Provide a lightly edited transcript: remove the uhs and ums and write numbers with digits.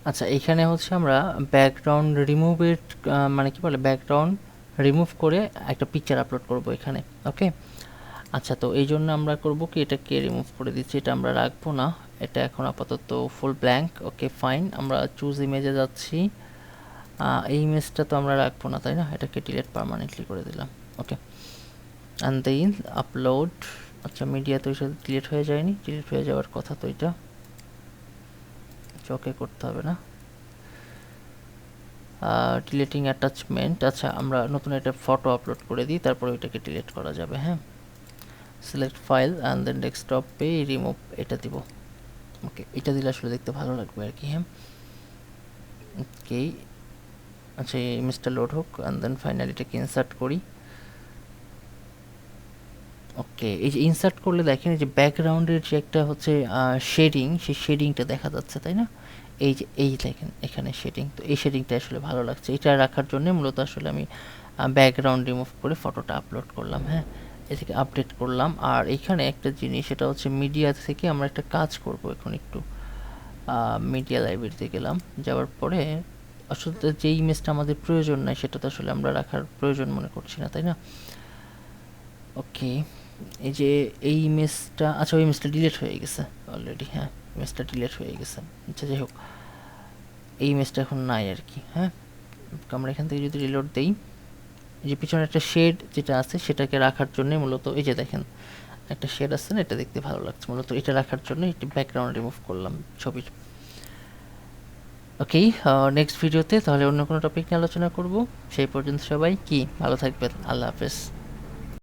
আচ্ছা, এইখানে হচ্ছে আমরা ব্যাকগ্রাউন্ড রিমুভের মানে কি বলে, ব্যাকগ্রাউন্ড রিমুভ করে একটা পিকচার আপলোড করব এখানে। ওকে, আচ্ছা, তো এই জন্য আমরা করব কি, এটাকে রিমুভ করে দিচ্ছি, এটা আমরা রাখবো না, এটা এখন আপাতত ফুল ব্ল্যাঙ্ক। ওকে ফাইন, আমরা চুজ ইমেজে যাচ্ছি। এই ইমেজটা তো আমরা রাখবো না, তাই না? এটাকে ডিলিট পার্মানেন্টলি করে দিলাম। ওকে, অ্যান্ড দেন আপলোড। আচ্ছা, মিডিয়া তো এসে ডিলিট হয়ে যায়নি, ডিলিট হয়ে যাওয়ার কথা তো এটা। ওকে, করতে হবে না। ডিলিটিং অ্যাটাচমেন্ট, আচ্ছা আমরা নতুন একটা ফটো আপলোড করে দিই, তারপরে ওইটাকে ডিলিট করা যাবে। হ্যাঁ, সিলেক্ট ফাইল অ্যান্ড দেন ডেস্কটপে রিমুভ এটা দিব। ওকে, এটা দিলে আসলে দেখতে ভালো লাগবে আর কি। হ্যাঁ, ওকে, আচ্ছা এই ইমেজটা লোড হোক অ্যান্ড দেন ফাইনালি এটাকে ইনসার্ট করি। ওকে, এই যে ইনসার্ট করলে দেখেন এই যে ব্যাকগ্রাউন্ডের যে একটা হচ্ছে শেডিং, সেই শেডিংটা দেখা যাচ্ছে, তাই না? এই দেখেন এখানে শেডিং, তো এই শেডিংটা আসলে ভালো লাগছে। এটা রাখার জন্য মূলত আসলে আমি ব্যাকগ্রাউন্ড রিমুভ করে ফটোটা আপলোড করলাম। হ্যাঁ, এ থেকে আপডেট করলাম। আর এখানে একটা জিনিস, সেটা হচ্ছে মিডিয়া থেকে আমরা একটা কাজ করব এখন একটু। মিডিয়া লাইব্রেরিতে গেলাম, যাওয়ার পরে আসলে যে ইমেজটা আমাদের প্রয়োজন নাই সেটা তো আসলে আমরা রাখার প্রয়োজন মনে করছি না, তাই না? ওকে, এই যে এই ইমেজটা, আচ্ছা ওই ইমেজটা ডিলিট হয়ে গেছে অলরেডি। হ্যাঁ, ইমেজটা ডিলিট হয়ে গেছে। আচ্ছা যাই হোক, এই ইমেজটা এখন নাই আর কি। হ্যাঁ, আমরা এখান থেকে যদি রিলোড দেই, এই যে পিছনে একটা শেড যেটা আছে সেটাকে রাখার জন্য মূলত এই যে দেখেন একটা শেড আছে না, এটা দেখতে ভালো লাগছে, মূলত এটা রাখার জন্য একটি ব্যাকগ্রাউন্ড রিমুভ করলাম ছবির। ওকে, নেক্সট ভিডিওতে তাহলে অন্য কোনো টপিক নিয়ে আলোচনা করব। সেই পর্যন্ত সবাই কি ভালো থাকবেন, আল্লাহ হাফেজ।